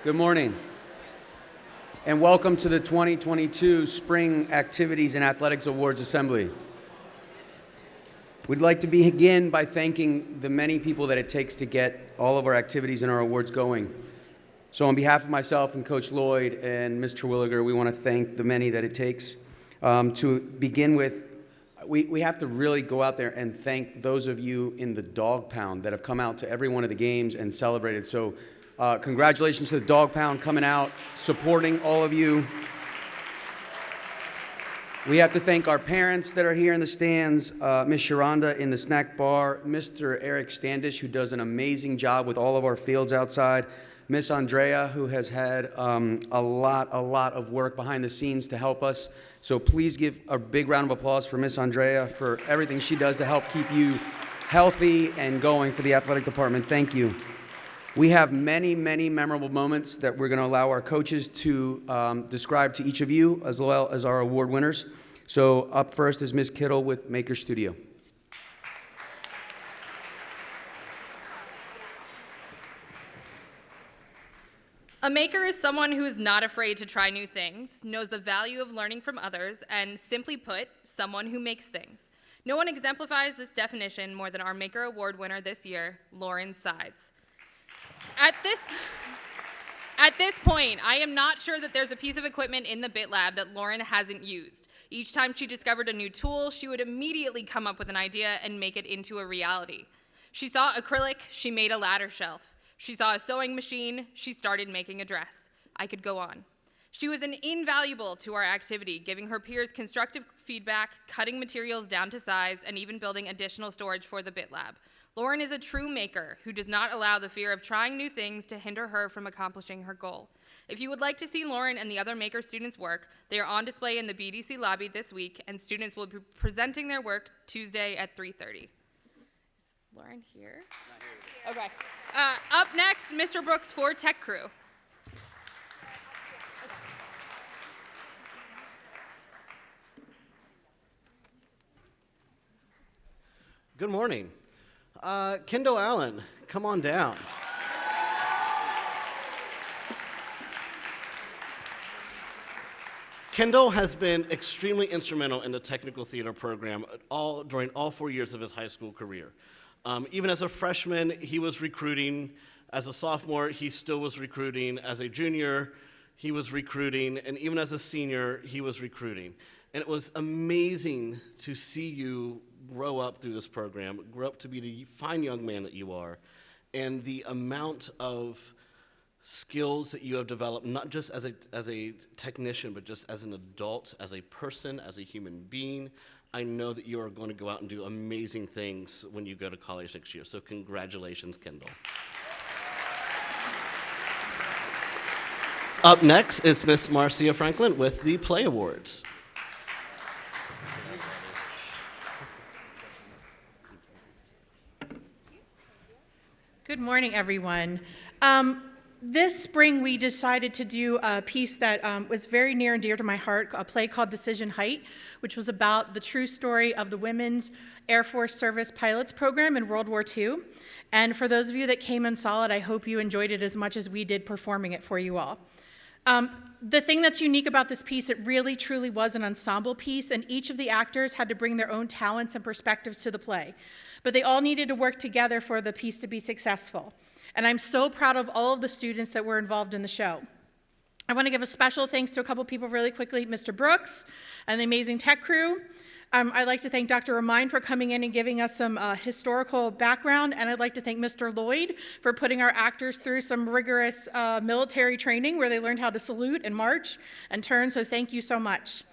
Good morning, and welcome to the 2022 Spring Activities and Athletics Awards Assembly. We'd like to begin by thanking the many people that it takes to get all of our activities and our awards going. So on behalf of myself and Coach Lloyd and Ms. Terwilliger, we want to thank the many that it takes. To begin with, we have to really go out there and thank those of you in the dog pound that have come out to every one of the games and celebrated. So congratulations to the dog pound coming out, supporting all of you. We have to thank our parents that are here in the stands, Ms. Sharonda in the snack bar, Mr. Eric Standish, who does an amazing job with all of our fields outside, Miss Andrea, who has had a lot of work behind the scenes to help us. So please give a big round of applause for Miss Andrea for everything she does to help keep you healthy and going for the athletic department. Thank you. We have many memorable moments that we're going to allow our coaches to describe to each of you, as well as our award winners. So up first is Ms. Kittle with Maker Studio. A maker is someone who is not afraid to try new things, knows the value of learning from others, and simply put, someone who makes things. No one exemplifies this definition more than our Maker Award winner this year, Lauren Sides. At this point, I am not sure that there's a piece of equipment in the Bit Lab that Lauren hasn't used. Each time she discovered a new tool, she would immediately come up with an idea and make it into a reality. She saw acrylic, she made a ladder shelf. She saw a sewing machine, she started making a dress. I could go on. She was invaluable to our activity, giving her peers constructive feedback, cutting materials down to size, and even building additional storage for the Bit Lab. Lauren is a true maker who does not allow the fear of trying new things to hinder her from accomplishing her goal. If you would like to see Lauren and the other Maker students' work, they are on display in the BDC lobby this week, and students will be presenting their work Tuesday at 3:30. Is Lauren here? Okay. Up next, Mr. Brooks for Tech Crew. Good morning. Kendall Allen, come on down. Kendall has been extremely instrumental in the technical theater program during all 4 years of his high school career. Even as a freshman, he was recruiting. As a sophomore, he still was recruiting. As a junior, he was recruiting. And even as a senior, he was recruiting. And it was amazing to see you grow up through this program, grow up to be the fine young man that you are, and the amount of skills that you have developed, not just as a technician, but just as an adult, as a person, as a human being. I know that you are going to go out and do amazing things when you go to college next year. So congratulations, Kendall. Up next is Miss Marcia Franklin with the Play Awards. Good morning, everyone. This spring, we decided to do a piece that was very near and dear to my heart, a play called Decision Height, which was about the true story of the Women's Air Force Service Pilots Program in World War II. And for those of you that came and saw it, I hope you enjoyed it as much as we did performing it for you all. The thing that's unique about this piece, it really truly was an ensemble piece, and each of the actors had to bring their own talents and perspectives to the play. But they all needed to work together for the piece to be successful. And I'm so proud of all of the students that were involved in the show. I want to give a special thanks to a couple people really quickly, Mr. Brooks and the amazing tech crew. I'd like to thank Dr. Romine for coming in and giving us some historical background, and I'd like to thank Mr. Lloyd for putting our actors through some rigorous military training where they learned how to salute and march and turn, so thank you so much.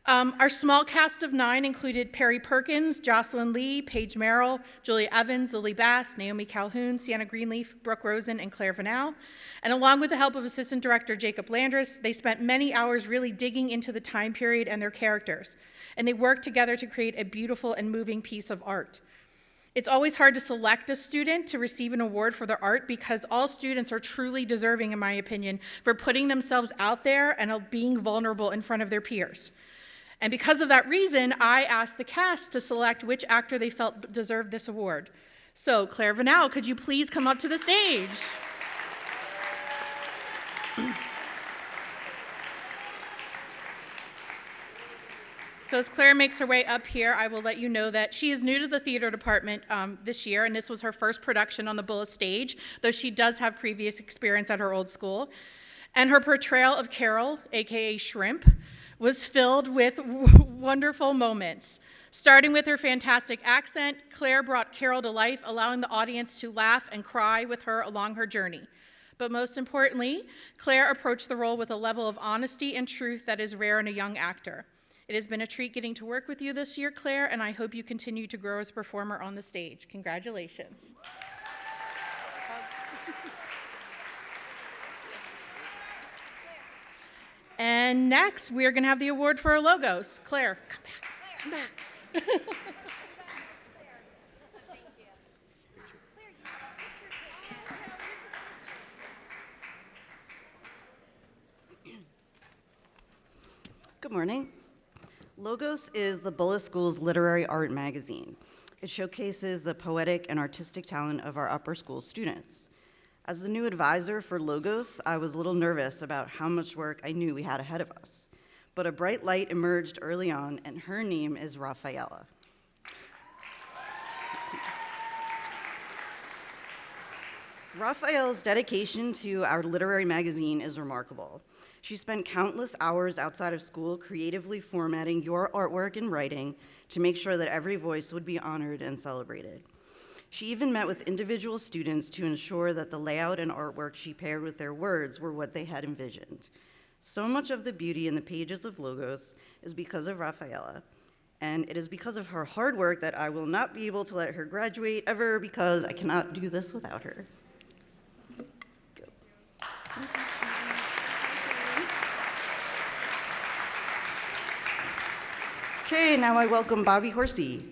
Our small cast of 9 included Perry Perkins, Jocelyn Lee, Paige Merrill, Julia Evans, Lily Bass, Naomi Calhoun, Sienna Greenleaf, Brooke Rosen, and Claire Vanal. And along with the help of Assistant Director Jacob Landris, they spent many hours really digging into the time period and their characters. And they worked together to create a beautiful and moving piece of art. It's always hard to select a student to receive an award for their art because all students are truly deserving, in my opinion, for putting themselves out there and being vulnerable in front of their peers. And because of that reason, I asked the cast to select which actor they felt deserved this award. So, Claire Vanal, could you please come up to the stage? So as Claire makes her way up here, I will let you know that she is new to the theater department this year, and this was her first production on the Bullis stage, though she does have previous experience at her old school. And her portrayal of Carol, aka Shrimp, was filled with wonderful moments. Starting with her fantastic accent, Claire brought Carol to life, allowing the audience to laugh and cry with her along her journey. But most importantly, Claire approached the role with a level of honesty and truth that is rare in a young actor. It has been a treat getting to work with you this year, Claire, and I hope you continue to grow as a performer on the stage. Congratulations. And next, we're going to have the award for our logos. Claire, come back, come back. Good morning. Logos is the Bullis School's literary art magazine. It showcases the poetic and artistic talent of our upper school students. As the new advisor for Logos, I was a little nervous about how much work I knew we had ahead of us. But a bright light emerged early on, and her name is Rafaela. Rafaela's dedication to our literary magazine is remarkable. She spent countless hours outside of school creatively formatting your artwork and writing to make sure that every voice would be honored and celebrated. She even met with individual students to ensure that the layout and artwork she paired with their words were what they had envisioned. So much of the beauty in the pages of Logos is because of Rafaela, and it is because of her hard work that I will not be able to let her graduate ever, because I cannot do this without her. Go. Okay, now I welcome Bobby Horsey.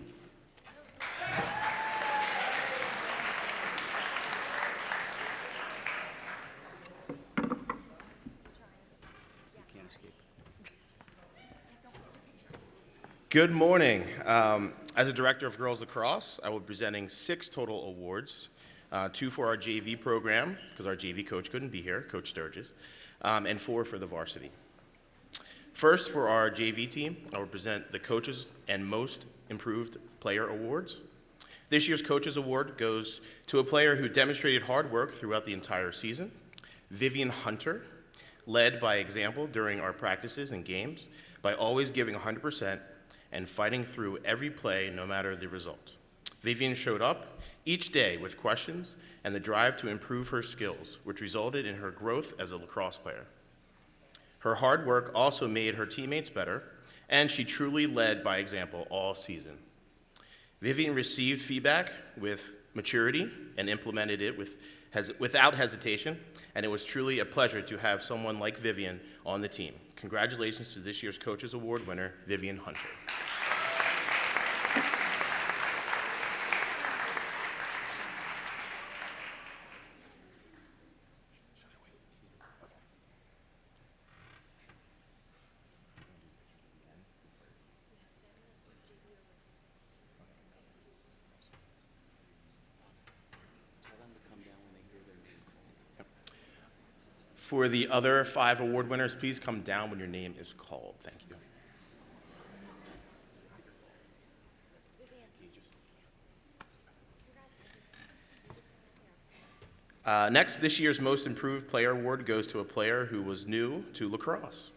Good morning. As a director of girls lacrosse, I will be presenting 6 total awards, 2 for our JV program, because our JV coach couldn't be here, Coach Sturgis, and 4 for the varsity. First, for our JV team, I will present the Coaches and Most Improved Player Awards. This year's Coaches Award goes to a player who demonstrated hard work throughout the entire season, Vivian Hunter, led by example during our practices and games by always giving 100% and fighting through every play no matter the result. Vivian showed up each day with questions and the drive to improve her skills, which resulted in her growth as a lacrosse player. Her hard work also made her teammates better, and she truly led by example all season. Vivian received feedback with maturity and implemented it without hesitation, and it was truly a pleasure to have someone like Vivian on the team. Congratulations to this year's Coaches Award winner, Vivian Hunter. For the other 5 award winners, please come down when your name is called. Thank you. Next, this year's Most Improved Player Award goes to a player who was new to lacrosse,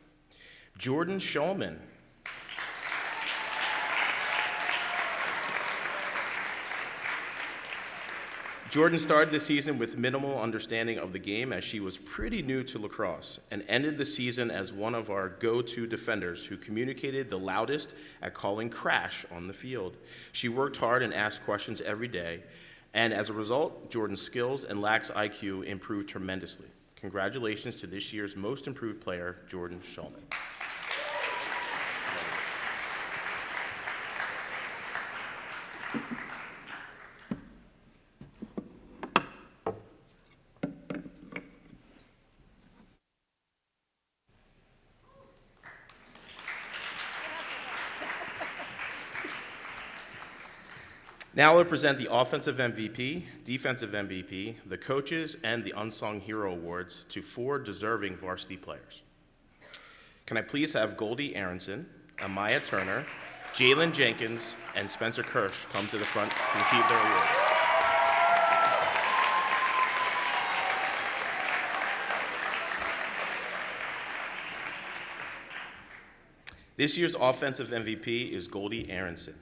Jordan Schulman. Jordan started the season with minimal understanding of the game, as she was pretty new to lacrosse, and ended the season as one of our go-to defenders who communicated the loudest at calling crash on the field. She worked hard and asked questions every day, and as a result, Jordan's skills and lax IQ improved tremendously. Congratulations to this year's Most Improved Player, Jordan Schulman. Now I will present the Offensive MVP, Defensive MVP, the Coaches, and the Unsung Hero Awards to 4 deserving varsity players. Can I please have Goldie Aronson, Amaya Turner, Jalen Jenkins, and Spencer Kirsch come to the front to receive their awards. This year's Offensive MVP is Goldie Aronson.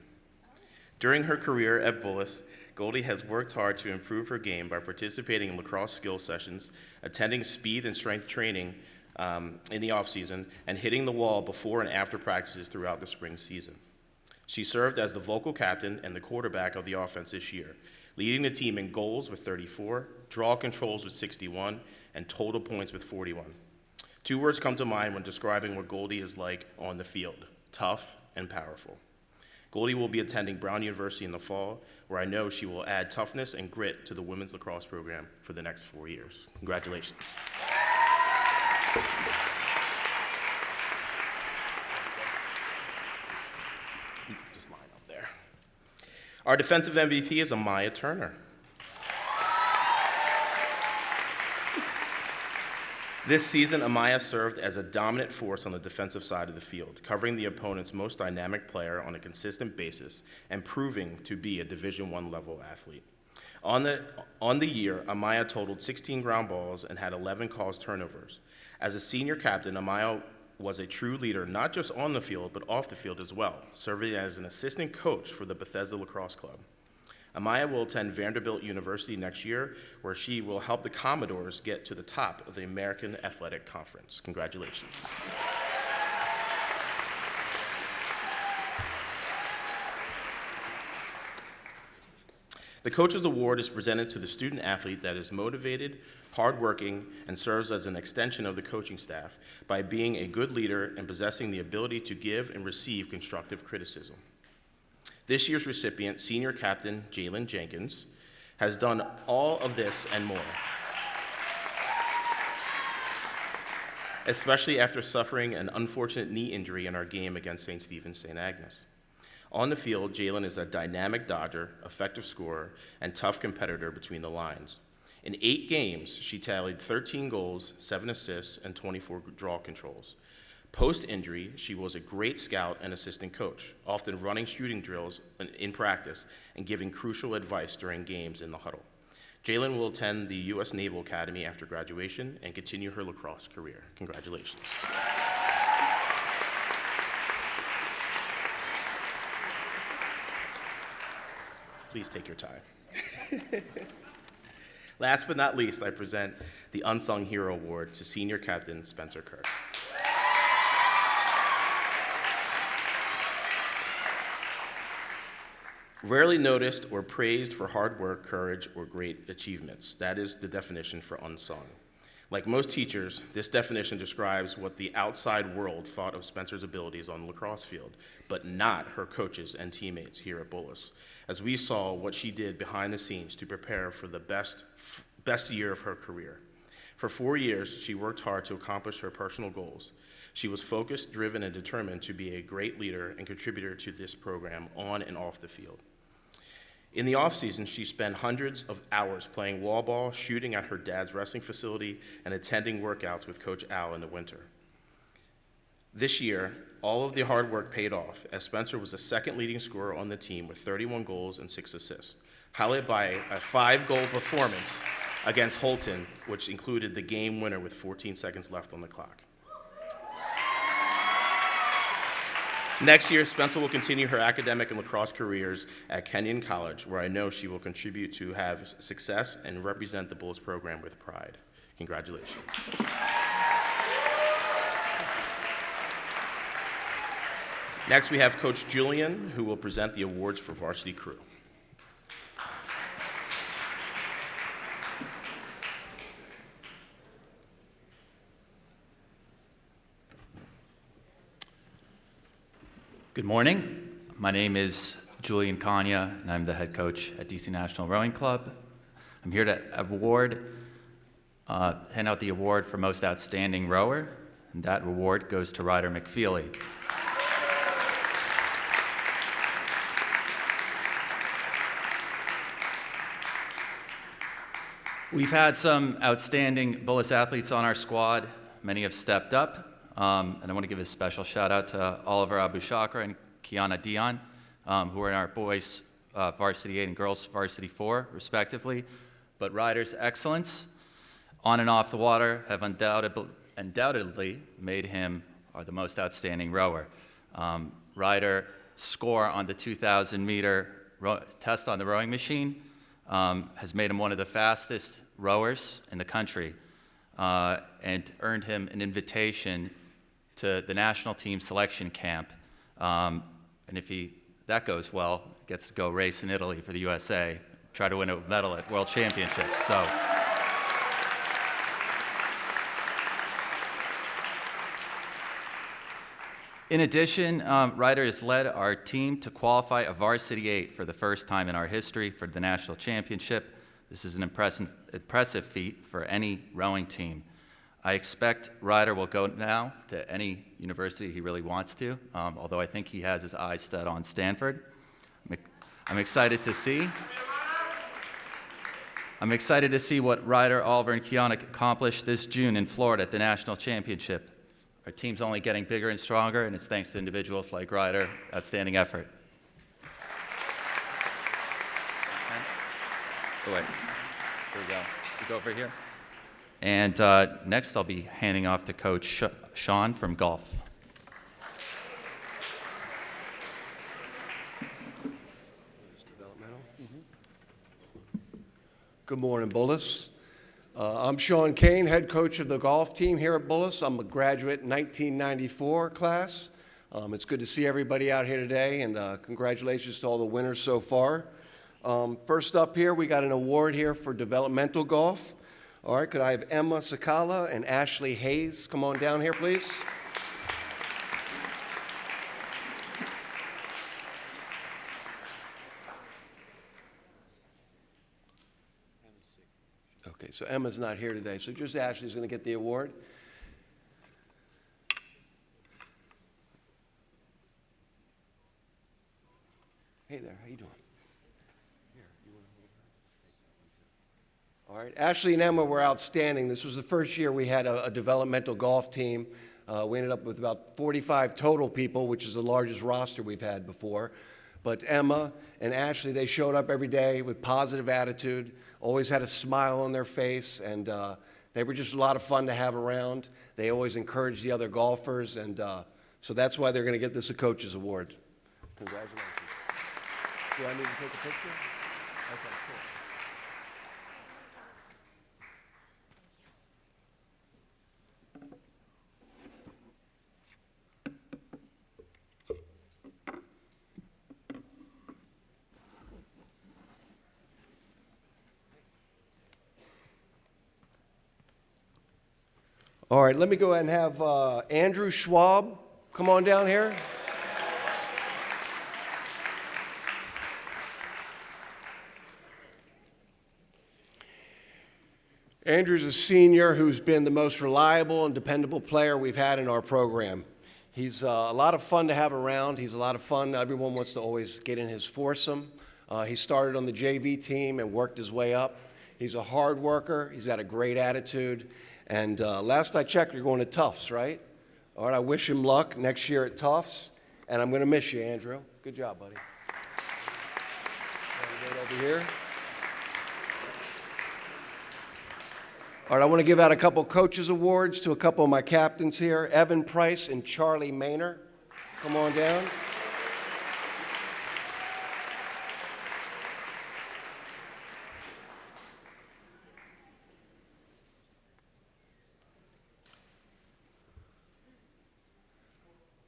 During her career at Bullis, Goldie has worked hard to improve her game by participating in lacrosse skill sessions, attending speed and strength training in the offseason, and hitting the wall before and after practices throughout the spring season. She served as the vocal captain and the quarterback of the offense this year, leading the team in goals with 34, draw controls with 61, and total points with 41. 2 words come to mind when describing what Goldie is like on the field: tough and powerful. Goldie will be attending Brown University in the fall, where I know she will add toughness and grit to the women's lacrosse program for the next 4 years. Congratulations. Just line up there. Our defensive MVP is Amaya Turner. This season, Amaya served as a dominant force on the defensive side of the field, covering the opponent's most dynamic player on a consistent basis and proving to be a Division I level athlete. On the year, Amaya totaled 16 ground balls and had 11 caused turnovers. As a senior captain, Amaya was a true leader not just on the field but off the field as well, serving as an assistant coach for the Bethesda Lacrosse Club. Amaya will attend Vanderbilt University next year, where she will help the Commodores get to the top of the American Athletic Conference. Congratulations. The Coaches Award is presented to the student athlete that is motivated, hardworking, and serves as an extension of the coaching staff by being a good leader and possessing the ability to give and receive constructive criticism. This year's recipient, senior captain Jalen Jenkins, has done all of this and more, especially after suffering an unfortunate knee injury in our game against St. Stephen's St. Agnes. On the field, Jalen is a dynamic dodger, effective scorer, and tough competitor between the lines. In 8 games, she tallied 13 goals, 7 assists, and 24 draw controls. Post-injury, she was a great scout and assistant coach, often running shooting drills in practice and giving crucial advice during games in the huddle. Jalen will attend the U.S. Naval Academy after graduation and continue her lacrosse career. Congratulations. Please take your time. Last but not least, I present the Unsung Hero Award to Senior Captain Spencer Kirk. Rarely noticed or praised for hard work, courage, or great achievements. That is the definition for unsung. Like most teachers, this definition describes what the outside world thought of Spencer's abilities on the lacrosse field, but not her coaches and teammates here at Bullis, as we saw what she did behind the scenes to prepare for the best year of her career. For 4 years, she worked hard to accomplish her personal goals. She was focused, driven, and determined to be a great leader and contributor to this program on and off the field. In the off-season, she spent hundreds of hours playing wall ball, shooting at her dad's wrestling facility, and attending workouts with Coach Al in the winter. This year, all of the hard work paid off, as Spencer was the second leading scorer on the team with 31 goals and 6 assists, highlighted by a 5-goal performance against Holton, which included the game winner with 14 seconds left on the clock. Next year, Spencer will continue her academic and lacrosse careers at Kenyon College, where I know she will contribute to have success and represent the Bullis program with pride. Congratulations. Next, we have Coach Julian, who will present the awards for varsity crew. Good morning. My name is Julian Kanya, and I'm the head coach at DC National Rowing Club. I'm here to hand out the award for Most Outstanding Rower, and that award goes to Ryder McFeely. We've had some outstanding Bullis athletes on our squad. Many have stepped up, and I want to give a special shout out to Oliver Abushakra and Kiana Dion, who are in our boys varsity 8 and girls varsity 4, respectively. But Ryder's excellence on and off the water have undoubtedly made him the most outstanding rower. Ryder score on the 2,000-meter test on the rowing machine has made him one of the fastest rowers in the country and earned him an invitation to the national team selection camp. And if that goes well, gets to go race in Italy for the USA, try to win a medal at World Championships. So. In addition, Ryder has led our team to qualify a varsity 8 for the first time in our history for the national championship. This is an impressive feat for any rowing team. I expect Ryder will go now to any university he really wants to, although I think he has his eyes set on Stanford. I'm excited to see what Ryder, Oliver, and Kiana accomplish this June in Florida at the national championship. Our team's only getting bigger and stronger, and it's thanks to individuals like Ryder. Outstanding effort. Oh, wait. Here we go. You go over here. And next, I'll be handing off to Coach Sean from golf. Good morning, Bullis. I'm Sean Kane, head coach of the golf team here at Bullis. I'm a graduate 1994 class. It's good to see everybody out here today, and congratulations to all the winners so far. First up here, we got an award here for developmental golf. All right, could I have Emma Sakala and Ashley Hayes come on down here, please? Okay, so Emma's not here today, so just Ashley's going to get the award. Hey there, how you doing? Here, you want to hold her? All right, Ashley and Emma were outstanding. This was the first year we had a developmental golf team. We ended up with about 45 total people, which is the largest roster we've had before. But Emma and Ashley, they showed up every day with positive attitude, always had a smile on their face, and they were just a lot of fun to have around. They always encouraged the other golfers, and so that's why they're going to get this a Coach's Award. Congratulations. Do I need to take a picture? Okay, cool. All right, let me go ahead and have Andrew Schwab come on down here. Andrew's a senior who's been the most reliable and dependable player we've had in our program. He's a lot of fun to have around. He's a lot of fun. Everyone wants to always get in his foursome. He started on the JV team and worked his way up. He's a hard worker. He's got a great attitude. And last I checked, you're going to Tufts, right? All right, I wish him luck next year at Tufts. And I'm going to miss you, Andrew. Good job, buddy. Right over here. All right, I want to give out a couple coaches' awards to a couple of my captains here, Evan Price and Charlie Maynard. Come on down.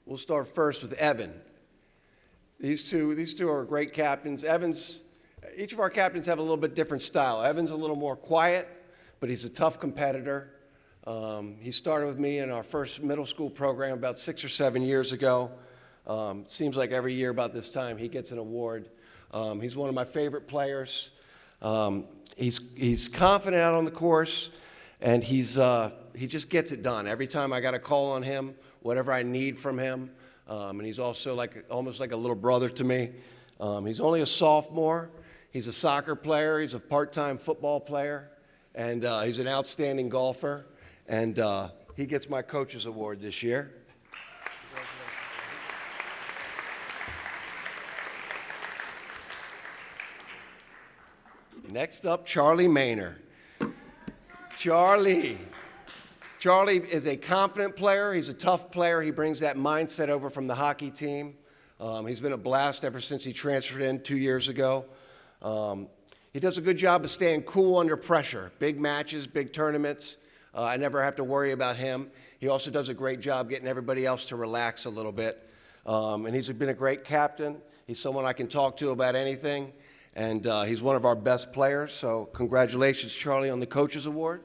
We'll start first with Evan. These two are great captains. Each of our captains have a little bit different style. Evan's a little more quiet, but he's a tough competitor. He started with me in our first middle school program about 6 or 7 years ago. Seems like every year about this time he gets an award. He's one of my favorite players. He's confident out on the course, and he just gets it done. Every time I got a call on him, whatever I need from him, and he's also almost like a little brother to me. He's only a sophomore. He's a soccer player. He's a part-time football player. and he's an outstanding golfer, and he gets my coach's award this year. Next up, Charlie Maynard. Charlie is a confident player. He's a tough player. He brings that mindset over from the hockey team. He's been a blast ever since he transferred in 2 years ago. He does a good job of staying cool under pressure. Big matches, big tournaments. I never have to worry about him. He also does a great job getting everybody else to relax a little bit. And he's been a great captain. He's someone I can talk to about anything. And he's one of our best players. So congratulations, Charlie, on the Coach's Award.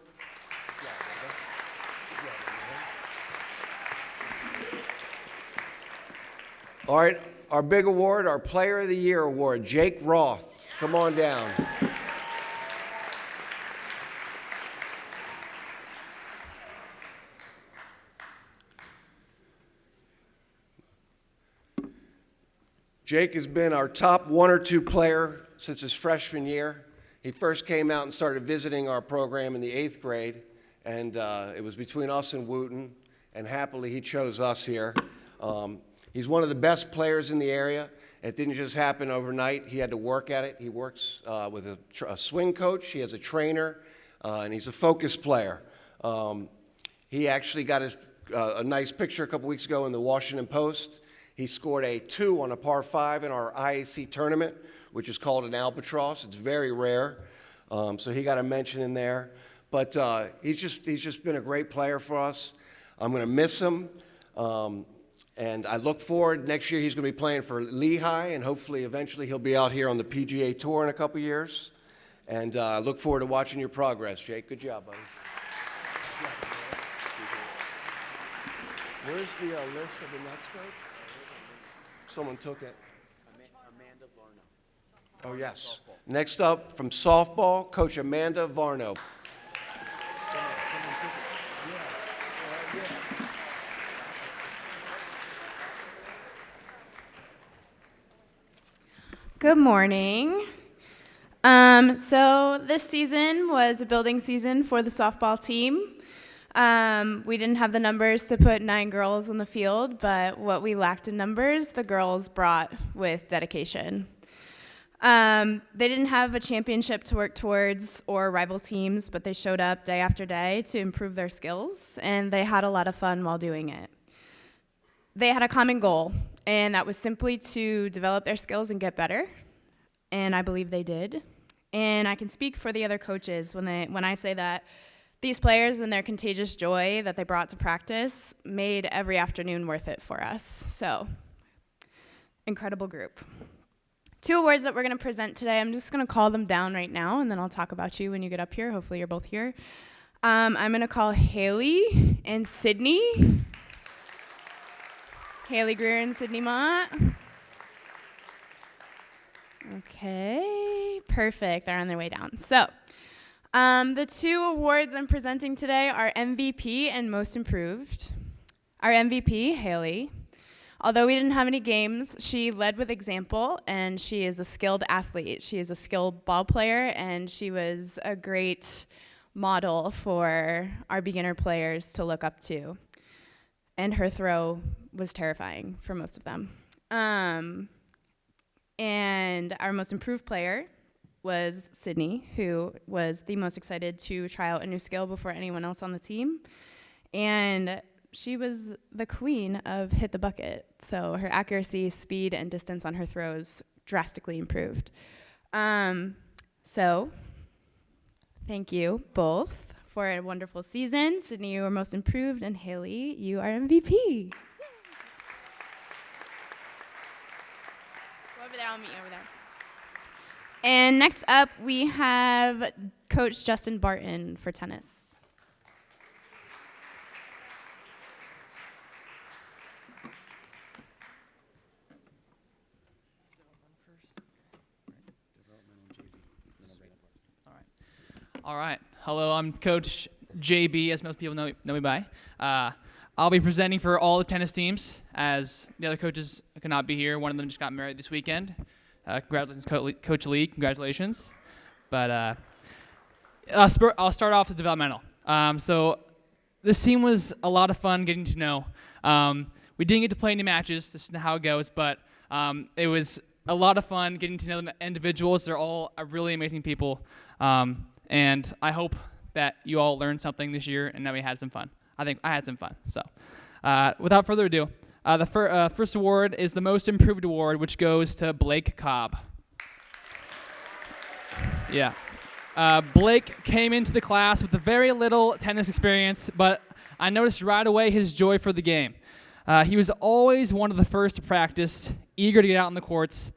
All right, our big award, our Player of the Year award, Jake Roth. Come on down. Jake has been our top 1 or 2 player since his freshman year. He first came out and started visiting our program in the 8th grade, and it was between us and Wooten, and happily he chose us here. He's one of the best players in the area. It didn't just happen overnight. He had to work at it. He works with a swing coach. He has a trainer, and he's a focus player. He actually got a nice picture a couple weeks ago in the Washington Post. He scored a 2 on a par 5 in our IAC tournament, which is called an albatross. It's very rare, so he got a mention in there. But he's just been a great player for us. I'm going to miss him. And I look forward, next year he's going to be playing for Lehigh, and hopefully eventually he'll be out here on the PGA Tour in a couple years. And I look forward to watching your progress, Jake. Good job, buddy. Where's the list of the next coach? Someone took it. Amanda Varno. Oh, yes. Next up, from softball, Coach Amanda Varno. Good morning. So this season was a building season for the softball team. We didn't have the numbers to put 9 girls on the field, but what we lacked in numbers, the girls brought with dedication. They didn't have a championship to work towards or rival teams, but they showed up day after day to improve their skills, and they had a lot of fun while doing it. They had a common goal, and that was simply to develop their skills and get better, and I believe they did. And I can speak for the other coaches when I say that these players and their contagious joy that they brought to practice made every afternoon worth it for us. So, incredible group. 2 awards that we're going to present today. I'm just going to call them down right now, and then I'll talk about you when you get up here. Hopefully you're both here. I'm going to call Haley and Sydney. Haley Greer and Sydney Mott. Okay, perfect. They're on their way down. So, the 2 awards I'm presenting today are MVP and Most Improved. Our MVP, Haley, although we didn't have any games, she led with example, and she is a skilled athlete. She is a skilled ball player, and she was a great model for our beginner players to look up to. And her throw was terrifying for most of them. And our most improved player was Sydney, who was the most excited to try out a new skill before anyone else on the team. And she was the queen of hit the bucket. So her accuracy, speed, and distance on her throws drastically improved. So thank you both for a wonderful season. Sydney, you are most improved, and Haley, you are MVP. Go over there, I'll meet you over there. And next up, we have Coach Justin Barton for tennis. All right. Hello, I'm Coach JB, as most people know me by. I'll be presenting for all the tennis teams, as the other coaches could not be here. One of them just got married this weekend. Congratulations, Coach Lee. Congratulations. But I'll start off with developmental. So this team was a lot of fun getting to know. We didn't get to play any matches. This is how it goes, but it was a lot of fun getting to know the individuals. They're all really amazing people, and I hope that you all learned something this year and that we had some fun. I think I had some fun. So without further ado, the first award is the Most Improved Award, which goes to Blake Cobb. Yeah. Blake came into the class with very little tennis experience, but I noticed right away his joy for the game. He was always one of the first to practice, eager to get out on the courts.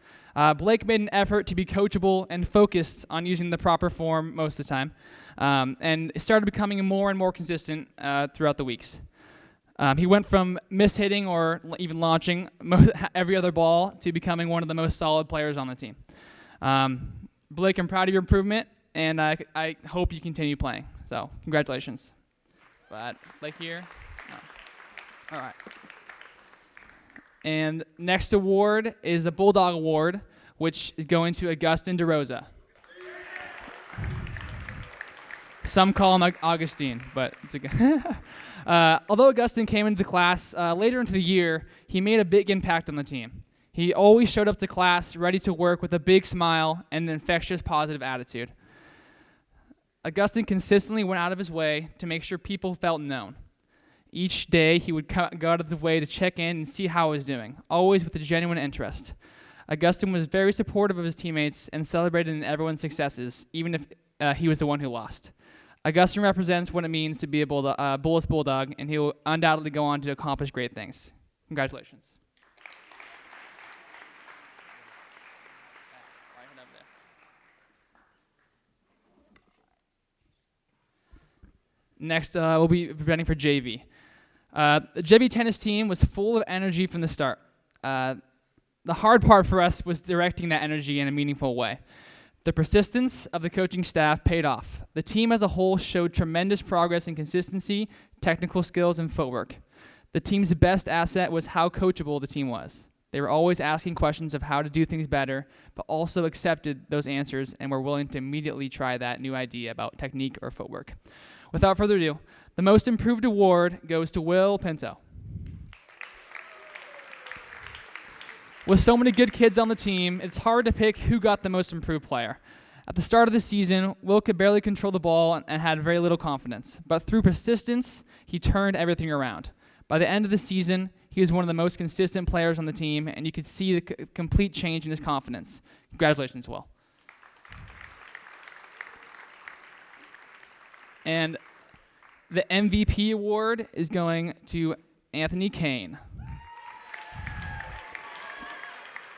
Blake made an effort to be coachable and focused on using the proper form most of the time, and started becoming more and more consistent throughout the weeks. He went from mishitting or even launching every other ball to becoming one of the most solid players on the team. Blake, I'm proud of your improvement, and I hope you continue playing. So, congratulations. But Blake here. No. All right. And next award is the Bulldog Award, which is going to Augustine DeRosa. Some call him Augustine, but it's a good. Although Augustine came into the class later into the year, he made a big impact on the team. He always showed up to class ready to work with a big smile and an infectious positive attitude. Augustine consistently went out of his way to make sure people felt known. Each day, he would go out of his way to check in and see how I was doing, always with a genuine interest. Augustine was very supportive of his teammates and celebrated in everyone's successes, even if he was the one who lost. Augustine represents what it means to be a Bullis Bulldog, and he will undoubtedly go on to accomplish great things. Congratulations. Next, we'll be presenting for JV. The JV tennis team was full of energy from the start. The hard part for us was directing that energy in a meaningful way. The persistence of the coaching staff paid off. The team as a whole showed tremendous progress in consistency, technical skills, and footwork. The team's best asset was how coachable the team was. They were always asking questions of how to do things better, but also accepted those answers and were willing to immediately try that new idea about technique or footwork. Without further ado, the Most Improved Award goes to Will Pinto. With so many good kids on the team, it's hard to pick who got the most improved player. At the start of the season, Will could barely control the ball and had very little confidence, but through persistence, he turned everything around. By the end of the season, he was one of the most consistent players on the team, and you could see the complete change in his confidence. Congratulations, Will. And the MVP award is going to Anthony Kane.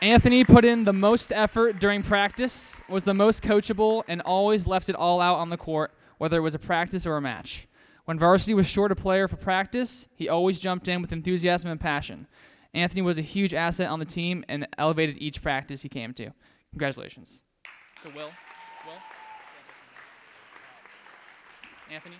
Anthony put in the most effort during practice, was the most coachable, and always left it all out on the court, whether it was a practice or a match. When varsity was short a player for practice, he always jumped in with enthusiasm and passion. Anthony was a huge asset on the team and elevated each practice he came to. Congratulations. So Will? Anthony?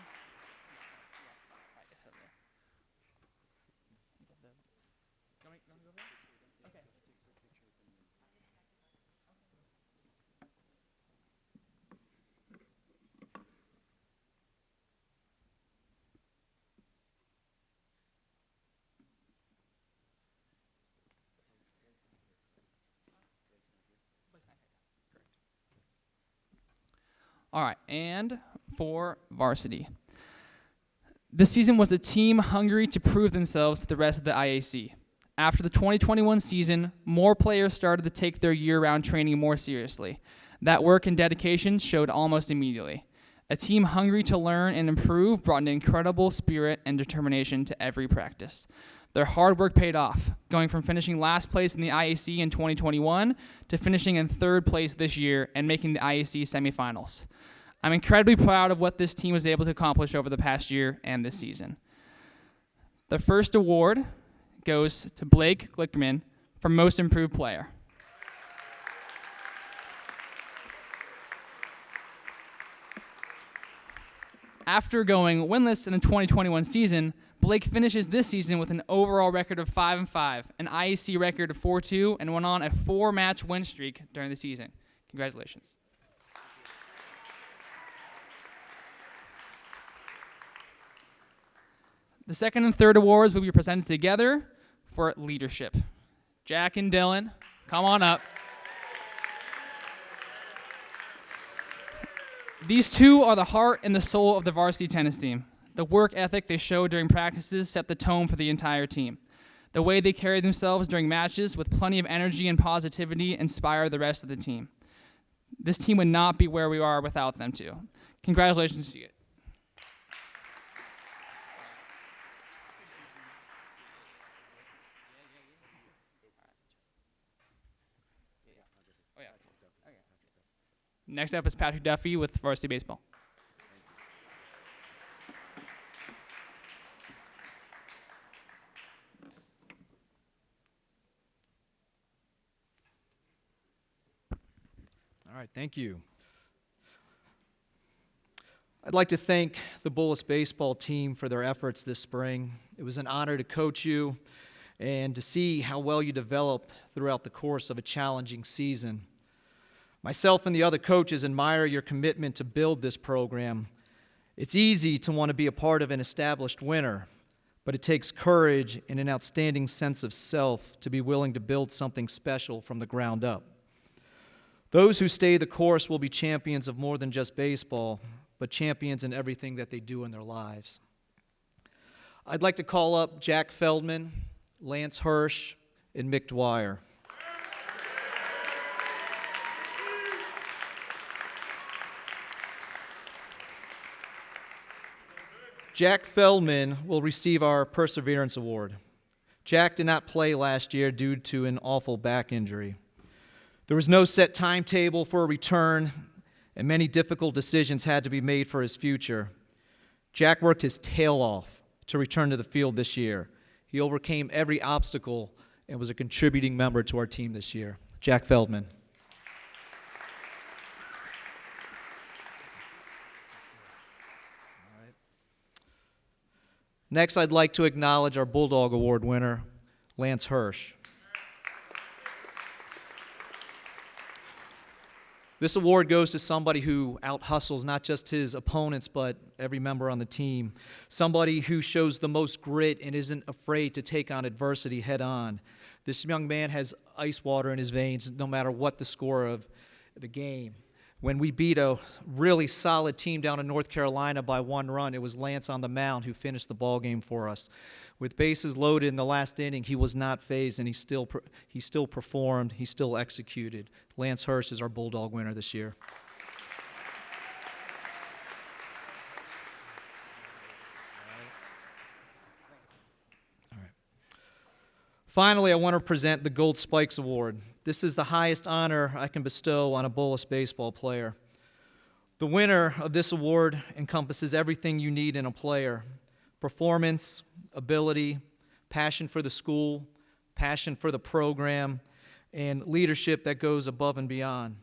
All right, and for varsity. This season was a team hungry to prove themselves to the rest of the IAC. After the 2021 season, more players started to take their year-round training more seriously. That work and dedication showed almost immediately. A team hungry to learn and improve brought an incredible spirit and determination to every practice. Their hard work paid off, going from finishing last place in the IAC in 2021 to finishing in third place this year and making the IAC semifinals. I'm incredibly proud of what this team was able to accomplish over the past year and this season. The first award goes to Blake Glickman for Most Improved Player. After going winless in the 2021 season, Blake finishes this season with an overall record of 5-5, an IAC record of 4-2, and went on a 4-match win streak during the season. Congratulations. The second and third awards will be presented together for leadership. Jack and Dylan, come on up. These two are the heart and the soul of the varsity tennis team. The work ethic they show during practices set the tone for the entire team. The way they carry themselves during matches with plenty of energy and positivity inspire the rest of the team. This team would not be where we are without them too. Congratulations to you. Next up is Patrick Duffy with varsity baseball. All right, thank you. I'd like to thank the Bullis baseball team for their efforts this spring. It was an honor to coach you and to see how well you developed throughout the course of a challenging season. Myself and the other coaches admire your commitment to build this program. It's easy to want to be a part of an established winner, but it takes courage and an outstanding sense of self to be willing to build something special from the ground up. Those who stay the course will be champions of more than just baseball, but champions in everything that they do in their lives. I'd like to call up Jack Feldman, Lance Hirsch, and Mick Dwyer. Jack Feldman will receive our Perseverance Award. Jack did not play last year due to an awful back injury. There was no set timetable for a return, and many difficult decisions had to be made for his future. Jack worked his tail off to return to the field this year. He overcame every obstacle and was a contributing member to our team this year. Jack Feldman. Next, I'd like to acknowledge our Bulldog Award winner, Lance Hirsch. This award goes to somebody who out-hustles not just his opponents, but every member on the team. Somebody who shows the most grit and isn't afraid to take on adversity head-on. This young man has ice water in his veins no matter what the score of the game. When we beat a really solid team down in North Carolina by 1 run, it was Lance on the mound who finished the ball game for us. With bases loaded in the last inning, he was not fazed, and he still performed, he still executed. Lance Hirsch is our Bulldog winner this year. All right. Finally, I want to present the Gold Spikes Award. This is the highest honor I can bestow on a Bullis baseball player. The winner of this award encompasses everything you need in a player: performance, ability, passion for the school, passion for the program, and leadership that goes above and beyond.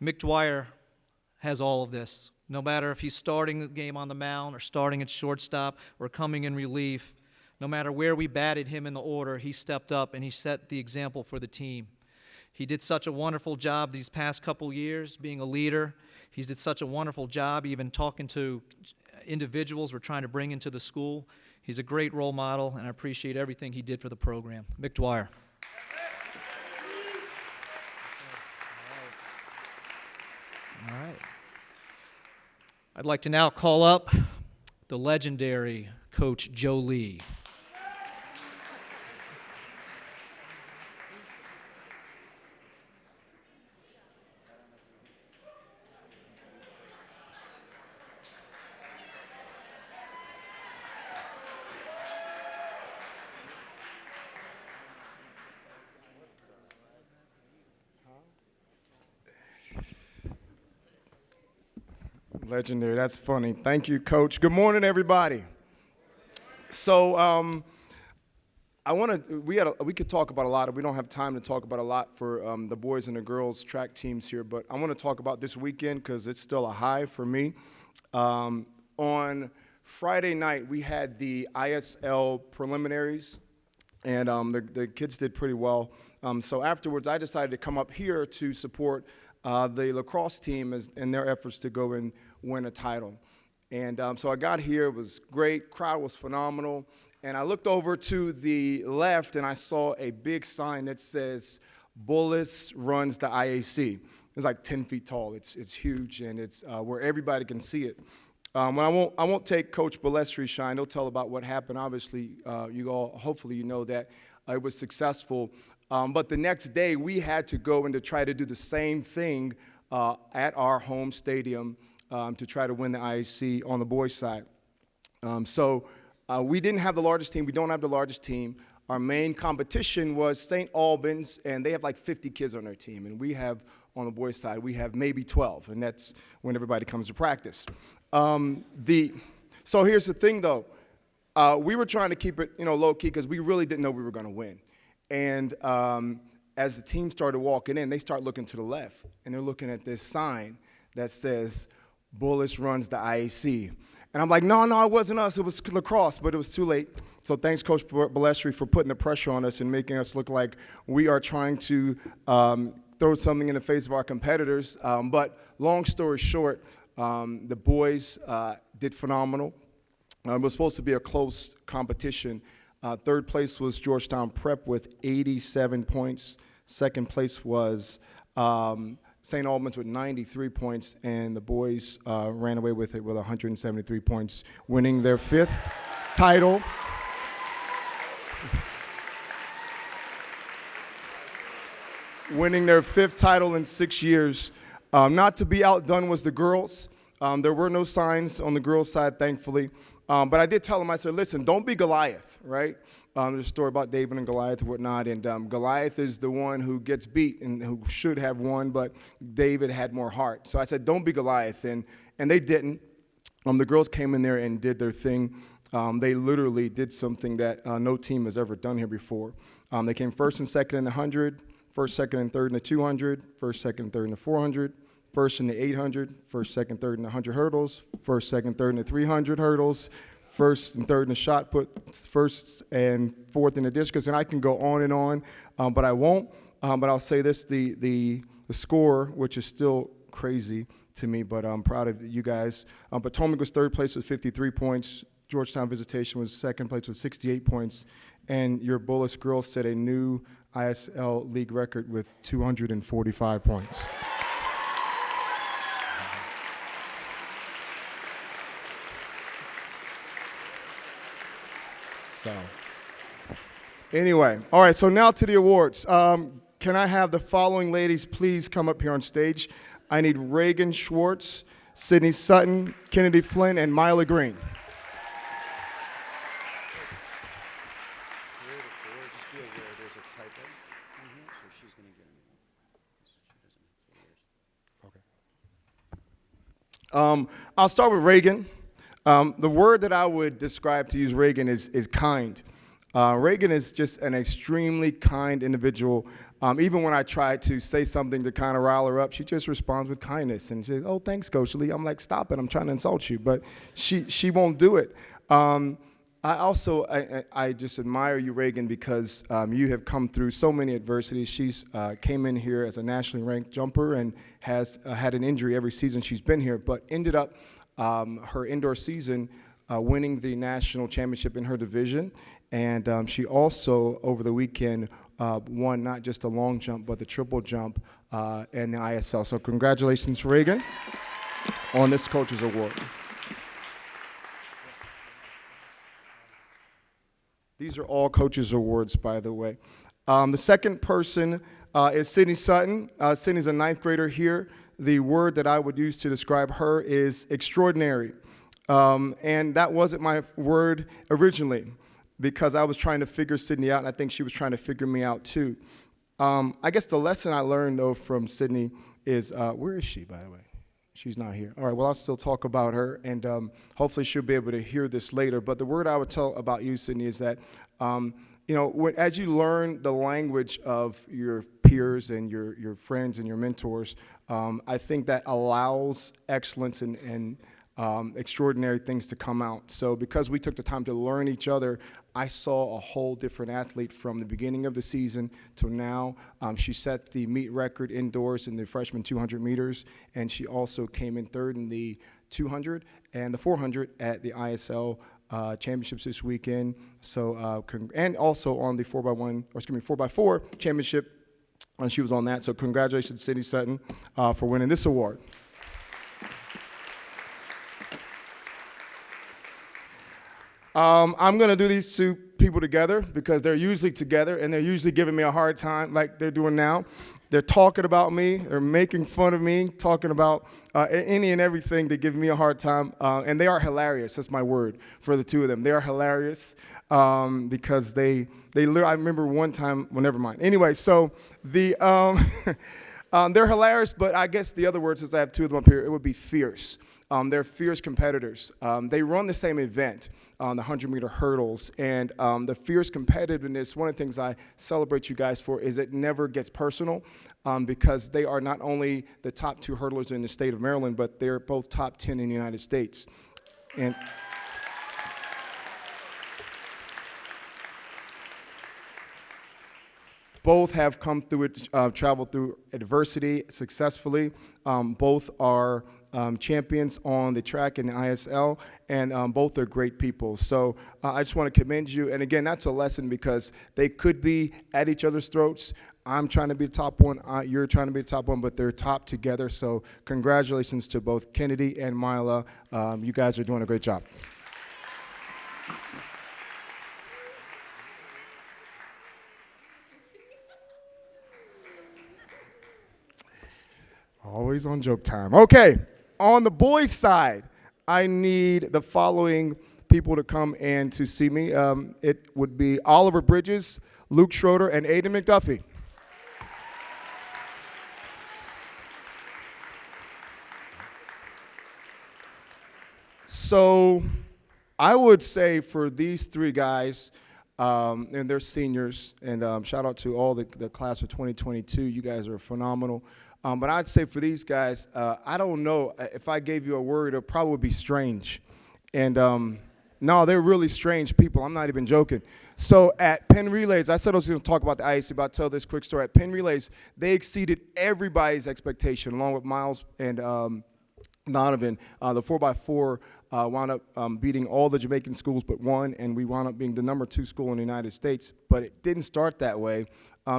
Mick Dwyer has all of this. No matter if he's starting the game on the mound or starting at shortstop or coming in relief, no matter where we batted him in the order, he stepped up and he set the example for the team. He did such a wonderful job these past couple years being a leader. He did such a wonderful job even talking to individuals we're trying to bring into the school. He's a great role model, and I appreciate everything he did for the program. Mick Dwyer. All right. I'd like to now call up the legendary Coach Joe Lee. Legendary, that's funny. Thank you, Coach. Good morning, everybody. So we could talk about a lot. We don't have time to talk about a lot for the boys and the girls track teams here, but I want to talk about this weekend because it's still a high for me. On Friday night, we had the ISL preliminaries, and the kids did pretty well. So afterwards, I decided to come up here to support the lacrosse team in their efforts to go and win a title. And so I got here, it was great, crowd was phenomenal. And I looked over to the left and I saw a big sign that says, Bullis runs the IAC. It's like 10 feet tall, it's huge, and it's where everybody can see it. I won't take Coach Ballestri's shine, he'll tell about what happened. Obviously, hopefully you know that it was successful. But the next day, we had to go and to try to do the same thing at our home stadium to try to win the IAC on the boys' side. We didn't have the largest team. We don't have the largest team. Our main competition was St. Albans, and they have like 50 kids on their team. And we have, on the boys' side, we have maybe 12, and that's when everybody comes to practice. So here's the thing, though. We were trying to keep it, low-key because we really didn't know we were going to win. And as the team started walking in, they start looking to the left, and they're looking at this sign that says, Bullis runs the IAC. And I'm like, no, it wasn't us. It was Lacrosse, but it was too late. So thanks, Coach Ballestri, for putting the pressure on us and making us look like we are trying to throw something in the face of our competitors. But long story short, the boys did phenomenal. It was supposed to be a close competition. Third place was Georgetown Prep with 87 points. Second place was St. Albans with 93 points, and the boys ran away with it with 173 points, winning their 5th title. Winning their 5th title in 6 years. Not to be outdone was the girls. There were no signs on the girls' side, thankfully. But I did tell them, I said, listen, don't be Goliath, right? There's a story about David and Goliath and whatnot, and Goliath is the one who gets beat and who should have won, but David had more heart. So I said, don't be Goliath, and they didn't. The girls came in there and did their thing. They literally did something that no team has ever done here before. They came first and second in the 100, first, second, and third in the 200, first, second, and third in the 400, first in the 800, first, second, third in the 100 hurdles, first, second, third in the 300 hurdles, first and third in the shot put, first and fourth in the discus, and I can go on and on, but I won't. But I'll say this, the score, which is still crazy to me, but I'm proud of you guys. Potomac was third place with 53 points. Georgetown Visitation was second place with 68 points. And your Bullis girls set a new ISL league record with 245 points. So, anyway, all right, so now to the awards. Can I have the following ladies please come up here on stage? I need Reagan Schwartz, Sidney Sutton, Kennedy Flynn, and Myla Green. I'll start with Reagan. The word that I would describe to use Reagan is kind. Reagan is just an extremely kind individual. Even when I try to say something to kind of rile her up, she just responds with kindness. And she says, oh, thanks, Coach Lee. I'm like, stop it. I'm trying to insult you. But she won't do it. I just admire you, Reagan, because you have come through so many adversities. She's came in here as a nationally ranked jumper and has had an injury every season she's been here, but ended up her indoor season winning the national championship in her division. And she also, over the weekend, won not just the long jump, but the triple jump in the ISL. So congratulations, Reagan, on this Coach's Award. These are all Coach's Awards, by the way. The second person is Sidney Sutton. Sidney's a 9th grader here. The word that I would use to describe her is extraordinary. And that wasn't my word originally, because I was trying to figure Sidney out, and I think she was trying to figure me out too. I guess the lesson I learned, though, from Sidney is, where is she, by the way? She's not here. All right, well, I'll still talk about her, and hopefully she'll be able to hear this later. But the word I would tell about you, Sidney, is that, as you learn the language of your peers and your friends and your mentors, I think that allows excellence and extraordinary things to come out. So because we took the time to learn each other, I saw a whole different athlete from the beginning of the season to now. She set the meet record indoors in the freshman 200 meters, and she also came in third in the 200 and the 400 at the ISL championships this weekend. So, and also on the 4x4 championship. She was on that. So congratulations, Sidney Sutton, for winning this award. I'm going to do these two people together because they're usually together and they're usually giving me a hard time like they're doing now. They're talking about me. They're making fun of me, talking about any and everything to give me a hard time. And they are hilarious. That's my word for the two of them. They are hilarious because they I remember one time, well, never mind. Anyway, so they're hilarious, but I guess the other word, since I have two of them up here, it would be fierce. They're fierce competitors. They run the same event, the 100-meter hurdles, and the fierce competitiveness, one of the things I celebrate you guys for is it never gets personal because they are not only the top two hurdlers in the state of Maryland, but they're both top 10 in the United States. And both have come through it, traveled through adversity successfully. Both are champions on the track in the ISL, and both are great people. So I just want to commend you. And again, that's a lesson because they could be at each other's throats. I'm trying to be the top one, you're trying to be the top one, but they're top together. So congratulations to both Kennedy and Mila. You guys are doing a great job. Always on joke time. Okay, on the boys' side, I need the following people to come and to see me. It would be Oliver Bridges, Luke Schroeder, and Aiden Mcduffie. So I would say for these three guys, and they're seniors, and shout out to all the class of 2022. You guys are phenomenal. But I'd say for these guys, I don't know. If I gave you a word, it would probably be strange. And no, they're really strange people. I'm not even joking. So at Penn Relays, I said I was going to talk about the IAC, but I'll tell this quick story. At Penn Relays, they exceeded everybody's expectation, along with Miles and Donovan. The 4x4 wound up beating all the Jamaican schools but one, and we wound up being the #2 school in the United States. But it didn't start that way.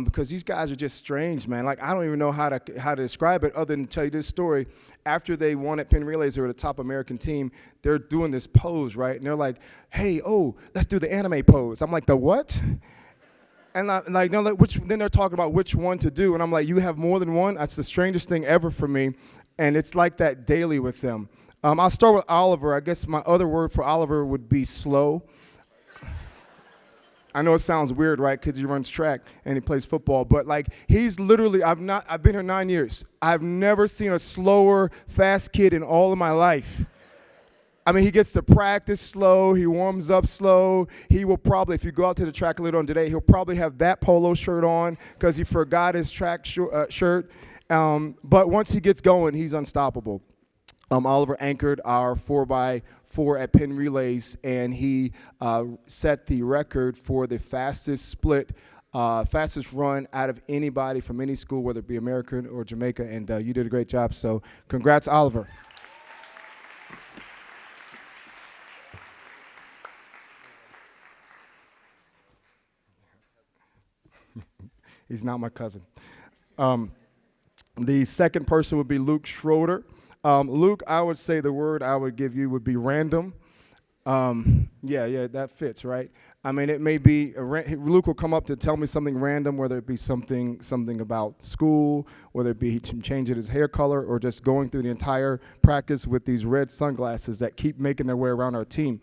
Because these guys are just strange, man. Like, I don't even know how to describe it other than tell you this story. After they won at Penn Relays, they were the top American team. They're doing this pose, right? And they're like, hey, let's do the anime pose. I'm like, the what? And then they're talking about which one to do. And I'm like, you have more than one? That's the strangest thing ever for me. And it's like that daily with them. I'll start with Oliver. I guess my other word for Oliver would be slow. I know it sounds weird, right, because he runs track and he plays football, but like he's literally, I've been here 9 years. I've never seen a slower, fast kid in all of my life. I mean, he gets to practice slow, he warms up slow. He will probably, if you go out to the track later on today, he'll probably have that polo shirt on because he forgot his track shirt. But once he gets going, he's unstoppable. Oliver anchored our 4x4 at Penn Relays, and he set the record for the fastest split, fastest run out of anybody from any school, whether it be American or Jamaica, and you did a great job, so congrats, Oliver. He's not my cousin. The second person would be Luke Schroeder. Luke, I would say the word I would give you would be random. Yeah, that fits, right? I mean, it may be, Luke will come up to tell me something random, whether it be something about school, whether it be changing his hair color, or just going through the entire practice with these red sunglasses that keep making their way around our team.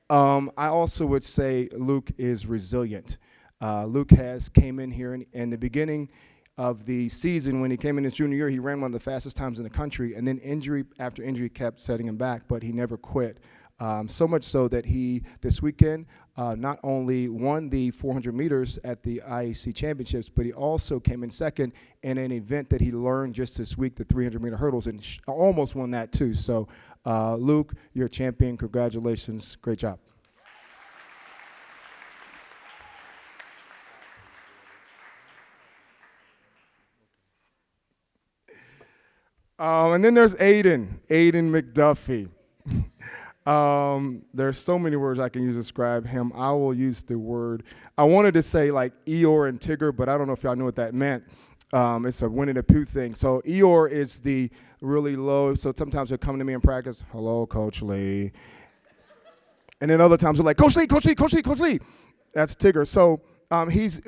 I also would say Luke is resilient. Luke came in here in the beginning of the season. When he came in his junior year, he ran one of the fastest times in the country, and then injury after injury kept setting him back, but he never quit. So much so that he, this weekend, not only won the 400 meters at the IAC championships, but he also came in second in an event that he learned just this week, the 300-meter hurdles, and almost won that too. So, Luke, you're a champion. Congratulations. Great job. And then there's Aiden Mcduffie. There's so many words I can use to describe him. I will use the word, I wanted to say like Eeyore and Tigger, but I don't know if y'all knew what that meant. It's a Winnie the Pooh thing. So Eeyore is the really low, so sometimes they'll come to me in practice, hello, Coach Lee. And then other times they're like, Coach Lee, Coach Lee, Coach Lee, Coach Lee. That's Tigger. So he's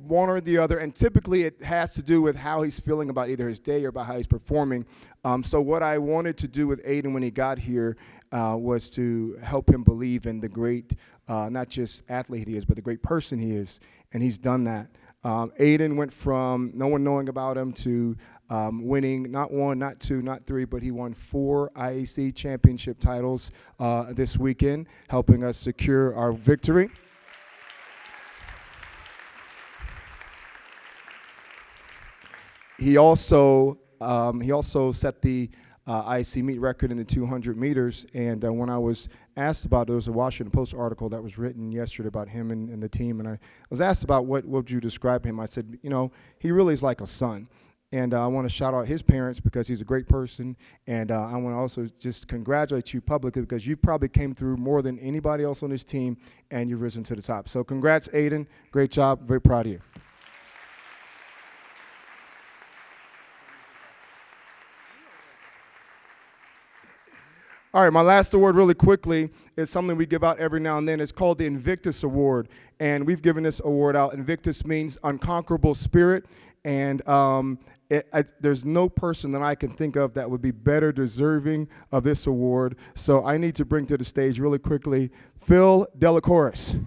one or the other, and typically it has to do with how he's feeling about either his day or about how he's performing. So what I wanted to do with Aiden when he got here was to help him believe in the great, not just athlete he is, but the great person he is, and he's done that. Aiden went from no one knowing about him to winning not one, not two, not three, but he won 4 IAC championship titles this weekend, helping us secure our victory. He also set the IC meet record in the 200 meters, and when I was asked about it, there was a Washington Post article that was written yesterday about him and the team, and I was asked about what would you describe him. I said, you know, he really is like a son, and I want to shout out his parents because he's a great person, and I want to also just congratulate you publicly because you probably came through more than anybody else on this team, and you've risen to the top. So congrats, Aiden. Great job. Very proud of you. All right, my last award really quickly is something we give out every now and then. It's called the Invictus Award, and we've given this award out. Invictus means unconquerable spirit, and there's no person that I can think of that would be better deserving of this award. So I need to bring to the stage really quickly Phil Delacorus.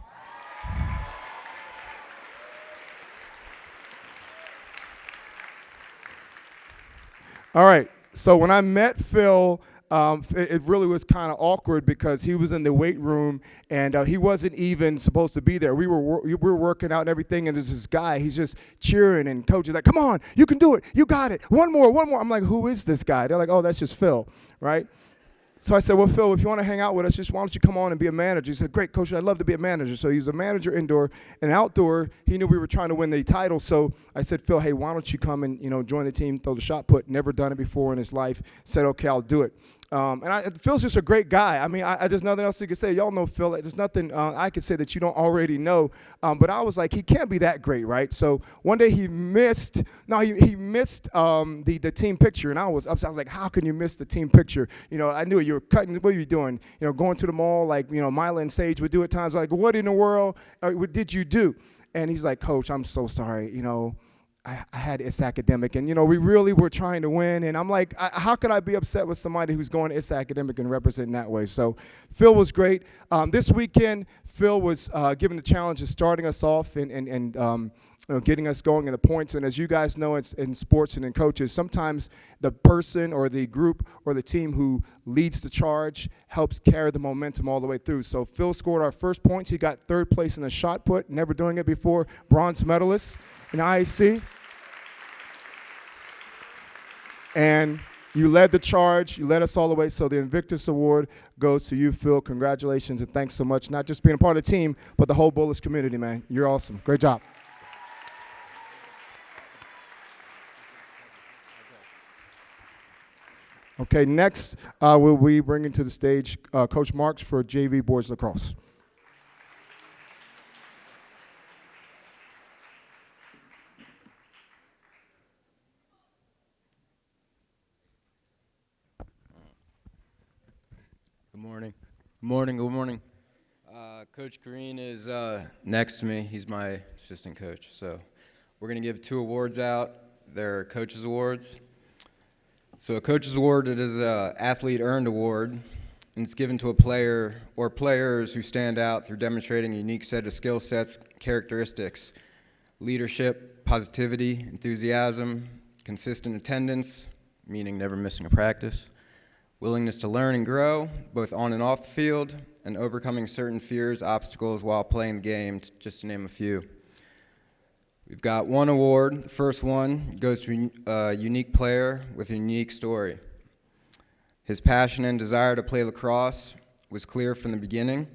All right, so when I met Phil, it really was kind of awkward because he was in the weight room and he wasn't even supposed to be there. We were working out and everything, and there's this guy. He's just cheering, and coach is like, "Come on, you can do it. You got it. One more, one more." I'm like, "Who is this guy?" They're like, "Oh, that's just Phil, right?" So I said, "Well, Phil, if you want to hang out with us, just why don't you come on and be a manager?" He said, "Great, Coach, I'd love to be a manager." So he was a manager indoor, and outdoor, he knew we were trying to win the title. So I said, "Phil, hey, why don't you come and join the team, throw the shot put?" Never done it before in his life. Said, "Okay, I'll do it." Phil's just a great guy. I mean, there's nothing else you can say. Y'all know Phil. There's nothing I could say that you don't already know. But I was like, he can't be that great, right? So one day he missed the team picture, and I was upset. I was like, how can you miss the team picture? I knew you were cutting. What are you doing? Going to the mall like Mila and Sage would do at times. Like, what in the world did you do? And he's like, "Coach, I'm so sorry. I had It's Academic, and we really were trying to win." And I'm like, how could I be upset with somebody who's going to It's Academic and representing that way? So Phil was great. This weekend, Phil was given the challenge of starting us off and getting us going in the points. And as you guys know, it's in sports and in coaches, sometimes the person or the group or the team who leads the charge helps carry the momentum all the way through. So Phil scored our first points. He got 3rd place in the shot put, never doing it before, bronze medalist in IAC. And you led the charge. You led us all the way. So the Invictus Award goes to you, Phil. Congratulations, and thanks so much, not just being a part of the team, but the whole Bullish community, man. You're awesome. Great job. Okay, next we'll be bringing to the stage Coach Marks for JV Boys Lacrosse. Good morning. Coach Green is next to me. He's my assistant coach. So we're going to give 2 awards out. They're Coaches Awards. So a Coaches Award, it is an athlete earned award, and it's given to a player or players who stand out through demonstrating a unique set of skill sets, characteristics, leadership, positivity, enthusiasm, consistent attendance, meaning never missing a practice, willingness to learn and grow, both on and off the field, and overcoming certain fears, obstacles while playing the game, just to name a few. We've got 1 award. The first one goes to a unique player with a unique story. His passion and desire to play lacrosse was clear from the beginning,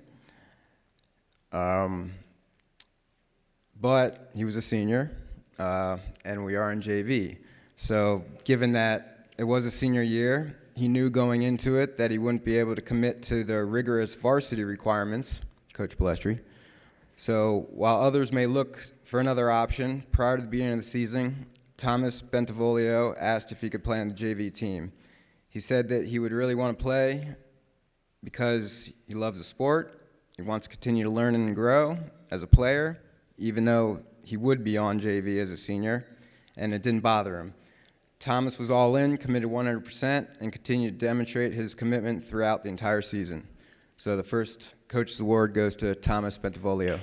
but he was a senior, and we are in JV. So given that it was a senior year, he knew going into it that he wouldn't be able to commit to the rigorous varsity requirements, Coach Balestri. So while others may look for another option, prior to the beginning of the season, Thomas Bentivolio asked if he could play on the JV team. He said that he would really want to play because he loves the sport, he wants to continue to learn and grow as a player, even though he would be on JV as a senior, and it didn't bother him. Thomas was all in, committed 100%, and continued to demonstrate his commitment throughout the entire season. So the first Coach's Award goes to Thomas Bentivolio.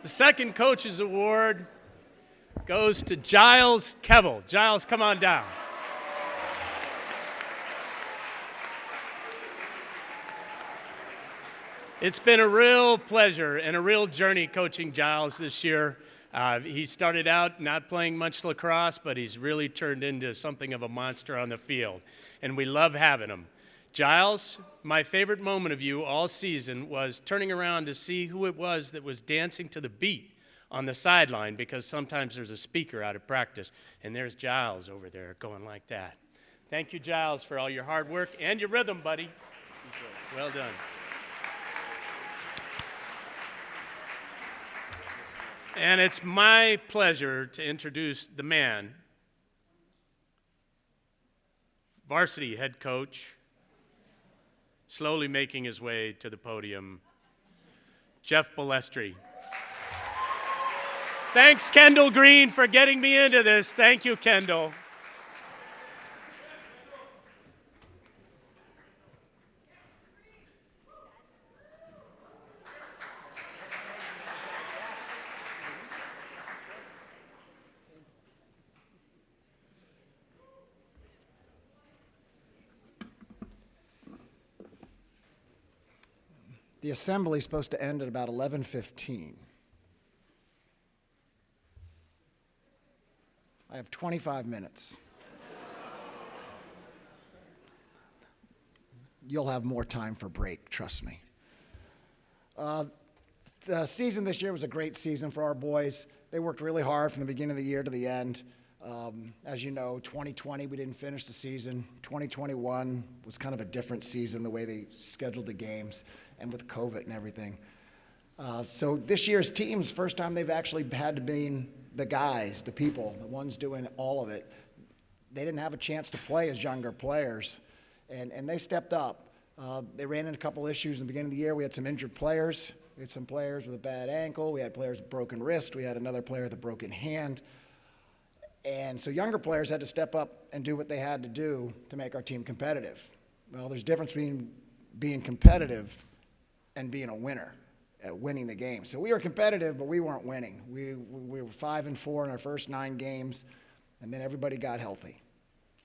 The second Coach's Award goes to Giles Kevel. Giles, come on down. It's been a real pleasure and a real journey coaching Giles this year. He started out not playing much lacrosse, but he's really turned into something of a monster on the field, and we love having him. Giles, my favorite moment of you all season was turning around to see who it was that was dancing to the beat on the sideline, because sometimes there's a speaker out of practice, and there's Giles over there going like that. Thank you, Giles, for all your hard work and your rhythm, buddy. Well done. And it's my pleasure to introduce the man, varsity head coach, slowly making his way to the podium, Jeff Balestri. Thanks, Kendall Green, for getting me into this. Thank you, Kendall. The assembly is supposed to end at about 11:15. I have 25 minutes. You'll have more time for break, trust me. The season this year was a great season for our boys. They worked really hard from the beginning of the year to the end. As you know, 2020, we didn't finish the season. 2021 was kind of a different season, the way they scheduled the games, and with COVID and everything. So this year's team's first time they've actually had to be the guys, the people, the ones doing all of it. They didn't have a chance to play as younger players, and they stepped up. They ran into a couple issues in the beginning of the year. We had some injured players. We had some players with a bad ankle. We had players with broken wrist. We had another player with a broken hand. And so younger players had to step up and do what they had to do to make our team competitive. Well, there's a difference between being competitive and being a winner, at winning the game. So we were competitive, but we weren't winning. We were 5-4 in our first 9 games, and then everybody got healthy.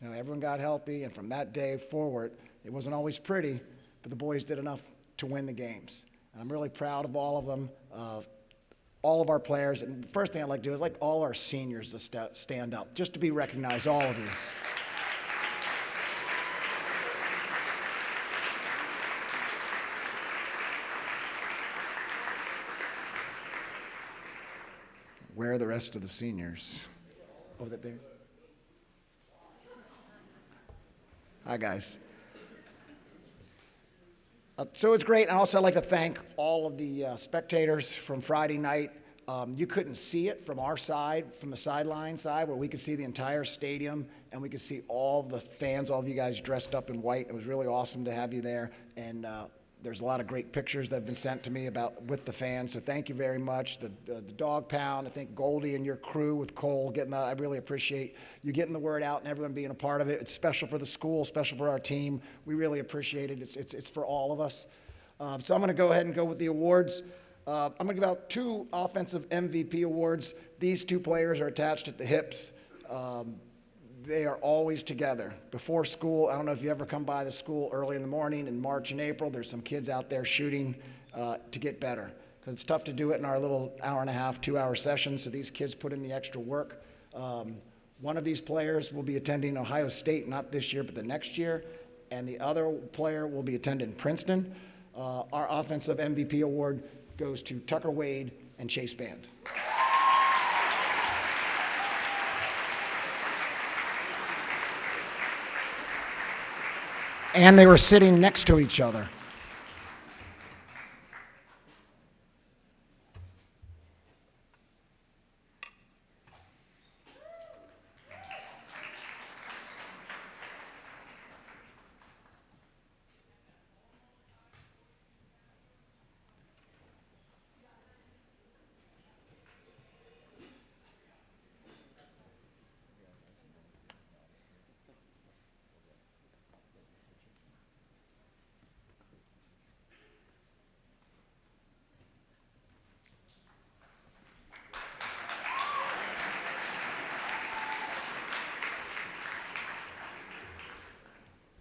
You know, everyone got healthy, and from that day forward, it wasn't always pretty, but the boys did enough to win the games. And I'm really proud of all of them, all of our players. And the first thing I'd like to do is like all our seniors to stand up, just to be recognized, all of you. Where are the rest of the seniors? Oh, that there. Hi, guys. So it's great. And also I'd like to thank all of the spectators from Friday night. You couldn't see it from our side, from the sideline side, where we could see the entire stadium, and we could see all the fans, all of you guys dressed up in white. It was really awesome to have you there. And there's a lot of great pictures that have been sent to me with the fans, so thank you very much. The Dog Pound, I think Goldie and your crew with Cole getting that, I really appreciate you getting the word out and everyone being a part of it. It's special for the school, special for our team. We really appreciate it. It's for all of us. So I'm going to go ahead and go with the awards. I'm going to give out 2 offensive MVP awards. These 2 players are attached at the hips. They are always together. Before school, I don't know if you ever come by the school early in the morning in March and April, there's some kids out there shooting to get better. because it's tough to do it in our little hour and a half, 2-hour sessions, so these kids put in the extra work. One of these players will be attending Ohio State, not this year, but the next year, and the other player will be attending Princeton. Our Offensive MVP award goes to Tucker Wade and Chase Band. And they were sitting next to each other.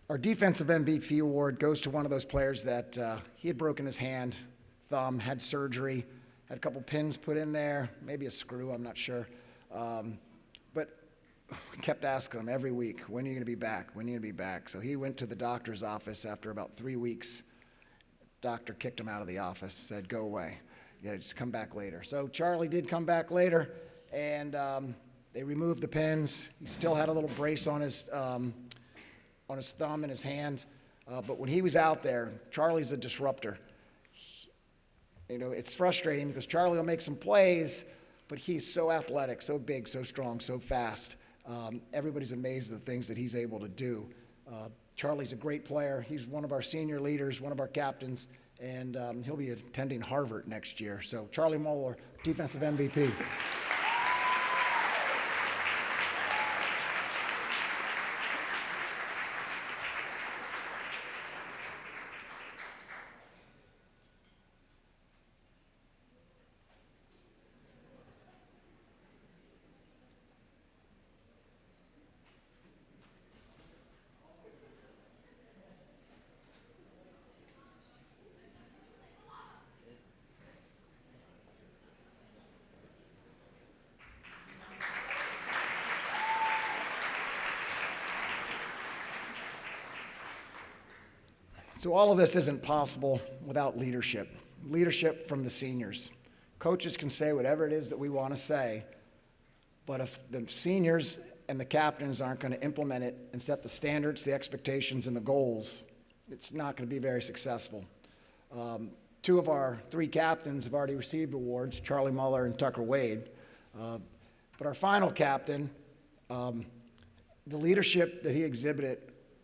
Our defensive MVP award goes to one of those players that he had broken his hand, thumb, had surgery, had a couple pins put in there, maybe a screw, I'm not sure. But we kept asking him every week, when are you going to be back? When are you going to be back? So he went to the doctor's office after about 3 weeks. Doctor kicked him out of the office, said, go away. Yeah, just come back later. So Charlie did come back later, and they removed the pins. He still had a little brace on his thumb and his hand. But when he was out there, Charlie's a disruptor. It's frustrating because Charlie will make some plays, but he's so athletic, so big, so strong, so fast. Everybody's amazed at the things that he's able to do. Charlie's a great player. He's one of our senior leaders, one of our captains, and he'll be attending Harvard next year. So Charlie Moeller, defensive MVP. So all of this isn't possible without leadership. Leadership from the seniors. Coaches can say whatever it is that we want to say, but if the seniors and the captains aren't going to implement it and set the standards, the expectations, and the goals, it's not going to be very successful. 2 of our 3 captains have already received awards, Charlie Muller and Tucker Wade. But our final captain, the leadership that he exhibited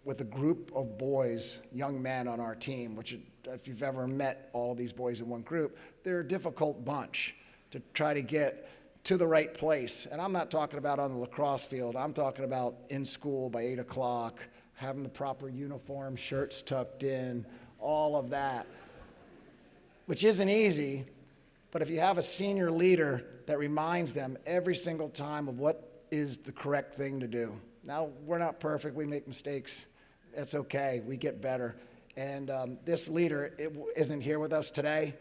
with a group of boys, young men on our team, which if you've ever met all of these boys in one group, they're a difficult bunch to try to get to the right place. And I'm not talking about on the lacrosse field. I'm talking about in school by 8 o'clock, having the proper uniform, shirts tucked in, all of that, which isn't easy. But if you have a senior leader that reminds them every single time of what is the correct thing to do. Now, we're not perfect. We make mistakes. That's okay. We get better. And this leader isn't here with us today.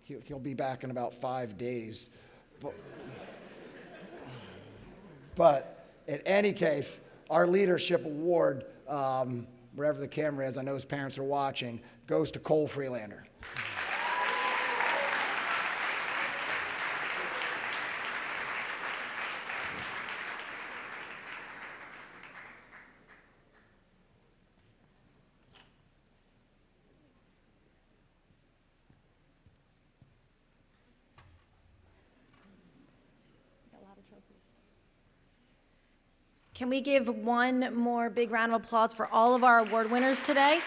He'll be back in about 5 days. But in any case, our leadership award, wherever the camera is, I know his parents are watching, goes to Cole Freelander. Can we give one more big round of applause for all of our award winners today?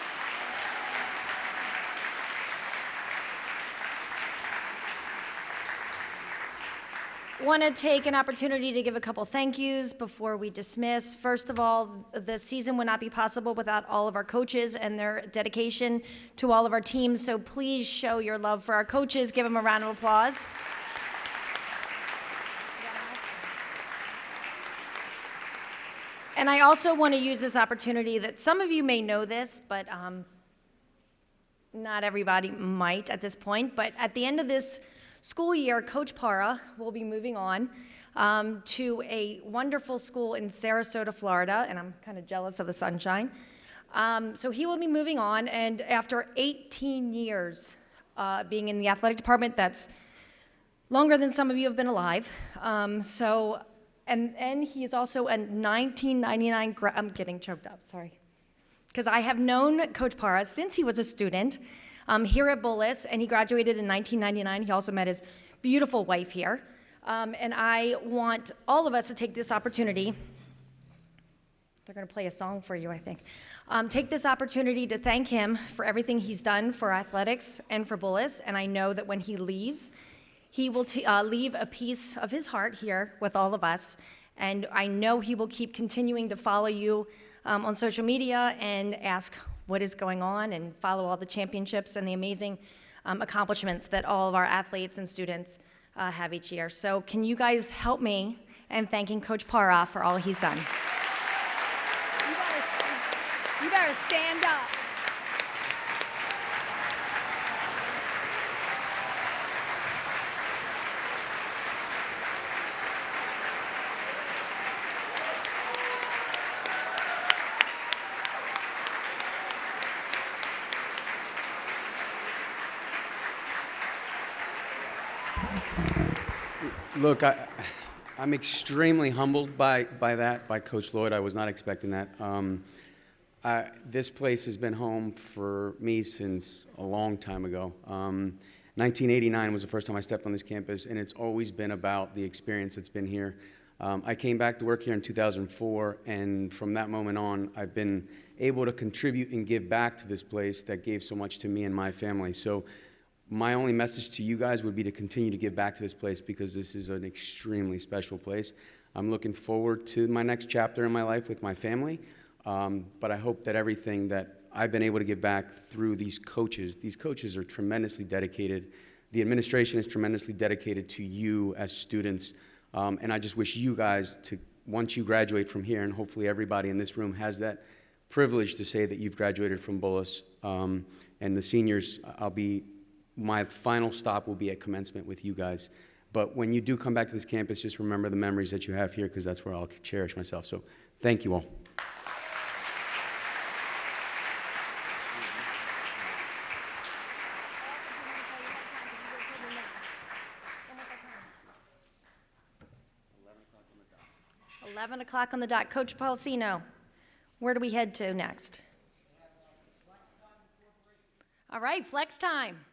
Want to take an opportunity to give a couple thank yous before we dismiss. First of all, the season would not be possible without all of our coaches and their dedication to all of our teams, so please show your love for our coaches. Give them a round of applause. And I also want to use this opportunity that some of you may know this, but not everybody might at this point, but at the end of this school year, Coach Para will be moving on to a wonderful school in Sarasota, Florida, and I'm kind of jealous of the sunshine. So he will be moving on, and after 18 years being in the athletic department, that's longer than some of you have been alive. And he is also a 1999 I'm getting choked up, sorry. Because I have known Coach Para since he was a student here at Bullis, and he graduated in 1999. He also met his beautiful wife here. And I want all of us to take this opportunity. They're going to play a song for you, I think. Take this opportunity to thank him for everything he's done for athletics and for Bullis. And I know that when he leaves, he will leave a piece of his heart here with all of us. And I know he will keep continuing to follow you on social media and ask what is going on and follow all the championships and the amazing accomplishments that all of our athletes and students have each year. So can you guys help me in thanking Coach Para for all he's done? You better stand up. Look, I'm extremely humbled by that, by Coach Lloyd. I was not expecting that. This place has been home for me since a long time ago. 1989 was the first time I stepped on this campus, and it's always been about the experience that's been here. I came back to work here in 2004, and from that moment on, I've been able to contribute and give back to this place that gave so much to me and my family. So my only message to you guys would be to continue to give back to this place because this is an extremely special place. I'm looking forward to my next chapter in my life with my family, but I hope that everything that I've been able to give back through these coaches are tremendously dedicated. The administration is tremendously dedicated to you as students, and I just wish you guys to, once you graduate from here, and hopefully everybody in this room has that privilege to say that you've graduated from Bullis, and the seniors, my final stop will be at commencement with you guys. But when you do come back to this campus, just remember the memories that you have here because that's where I'll cherish myself. So thank you all. – 11 o'clock on the dot. Coach Policino, where do we head to next? All right, flex time.